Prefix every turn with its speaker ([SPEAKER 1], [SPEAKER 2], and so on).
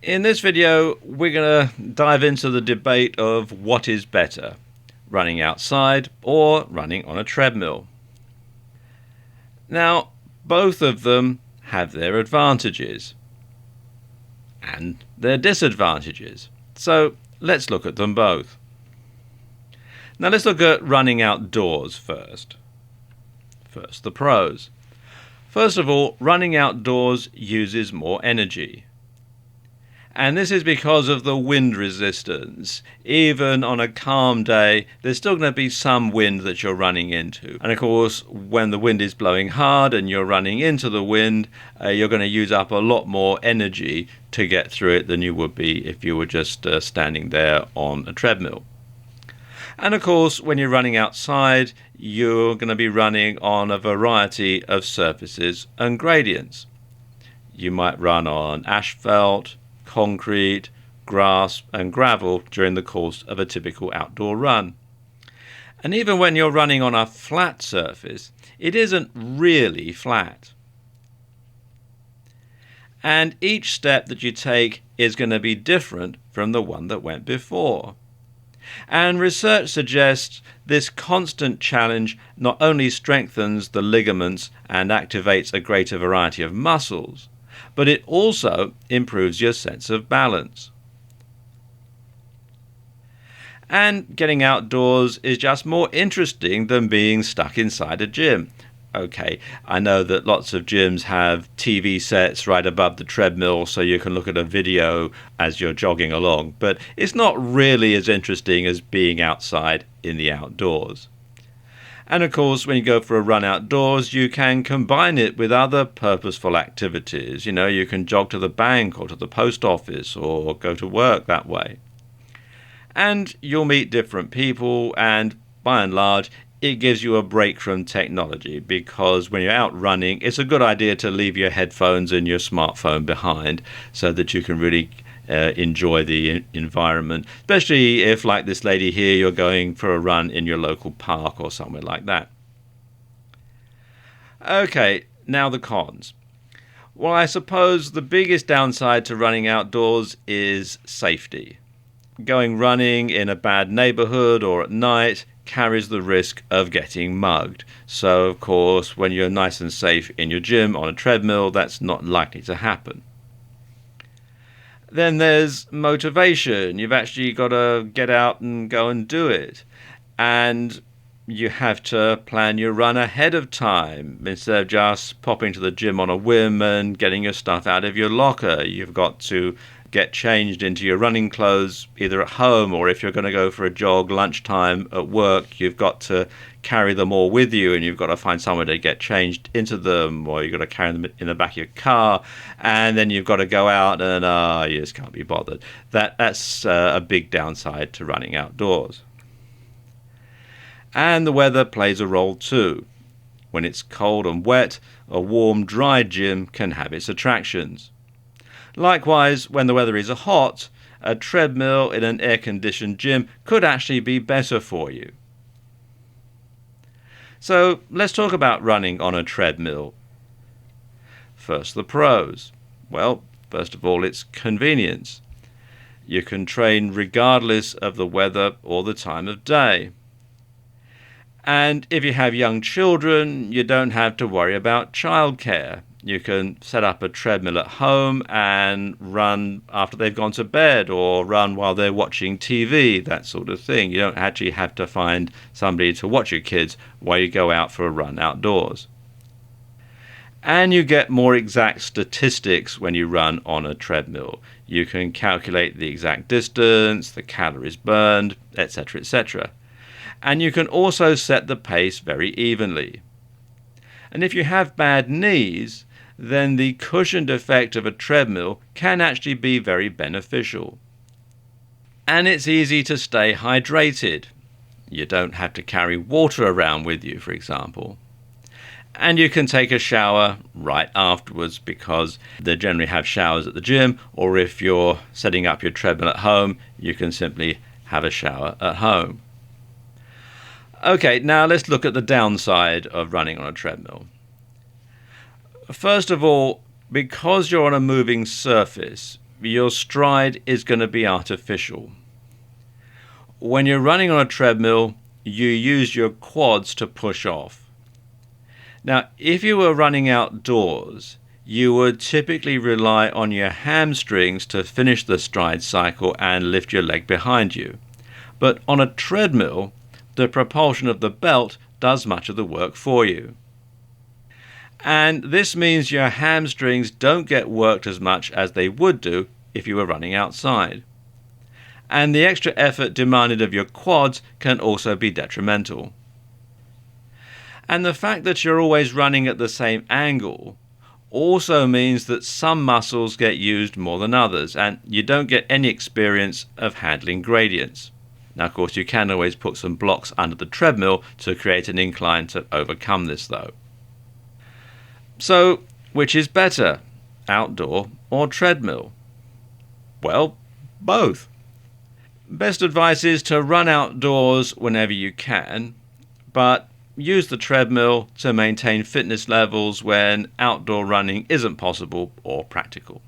[SPEAKER 1] In this video, we're going to dive into the debate of what is better, running outside or running on a treadmill. Now, both of them have their advantages and their disadvantages. So let's look at them both. Now let's look at running outdoors first. First, the pros. First of all, running outdoors uses more energy. And this is because of the wind resistance. Even on a calm day, there's still going to be some wind that you're running into. And of course, when the wind is blowing hard and you're running into the wind, you're going to use up a lot more energy to get through it than you would be if you were just standing there on a treadmill. And of course, when you're running outside, you're going to be running on a variety of surfaces and gradients. You might run on asphalt, concrete, grass and gravel during the course of a typical outdoor run. And even when you're running on a flat surface, it isn't really flat. And each step that you take is going to be different from the one that went before. And research suggests this constant challenge not only strengthens the ligaments and activates a greater variety of muscles, but it also improves your sense of balance. And getting outdoors is just more interesting than being stuck inside a gym. Okay, I know that lots of gyms have TV sets right above the treadmill so you can look at a video as you're jogging along, but it's not really as interesting as being outside in the outdoors. And of course, when you go for a run outdoors, you can combine it with other purposeful activities. You can jog to the bank or to the post office or go to work that way. And you'll meet different people, and by and large, it gives you a break from technology, because when you're out running, it's a good idea to leave your headphones and your smartphone behind so that you can really enjoy the environment, especially if, like this lady here, you're going for a run in your local park or somewhere like that. Okay, now the cons. Well, I suppose the biggest downside to running outdoors is safety. Going running in a bad neighborhood or at night carries the risk of getting mugged. So, of course, when you're nice and safe in your gym on a treadmill, that's not likely to happen. Then there's motivation. You've actually got to get out and go and do it. And you have to plan your run ahead of time instead of just popping to the gym on a whim and getting your stuff out of your locker. You've got to get changed into your running clothes either at home, or if you're going to go for a jog lunchtime at work, you've got to carry them all with you, and you've got to find somewhere to get changed into them, or you've got to carry them in the back of your car, and then you've got to go out and you just can't be bothered. That's a big downside to running outdoors. And the weather plays a role too. When it's cold and wet, a warm, dry gym can have its attractions. Likewise, when the weather is hot, a treadmill in an air-conditioned gym could actually be better for you. So let's talk about running on a treadmill. First, the pros. Well, first of all, it's convenience. You can train regardless of the weather or the time of day. And if you have young children, you don't have to worry about childcare. You can set up a treadmill at home and run after they've gone to bed, or run while they're watching TV, that sort of thing. You don't actually have to find somebody to watch your kids while you go out for a run outdoors. And you get more exact statistics when you run on a treadmill. You can calculate the exact distance, the calories burned, etc., etc. And you can also set the pace very evenly. And if you have bad knees, then the cushioned effect of a treadmill can actually be very beneficial. And it's easy to stay hydrated. You don't have to carry water around with you, for example. And you can take a shower right afterwards, because they generally have showers at the gym, or if you're setting up your treadmill at home, you can simply have a shower at home. Okay, now let's look at the downside of running on a treadmill. First of all, because you're on a moving surface, your stride is going to be artificial. When you're running on a treadmill, you use your quads to push off. Now, if you were running outdoors, you would typically rely on your hamstrings to finish the stride cycle and lift your leg behind you. But on a treadmill, the propulsion of the belt does much of the work for you. And this means your hamstrings don't get worked as much as they would do if you were running outside. And the extra effort demanded of your quads can also be detrimental. And the fact that you're always running at the same angle also means that some muscles get used more than others, and you don't get any experience of handling gradients. Now, of course, you can always put some blocks under the treadmill to create an incline to overcome this, though. So, which is better, outdoor or treadmill? Well, both. Best advice is to run outdoors whenever you can, but use the treadmill to maintain fitness levels when outdoor running isn't possible or practical.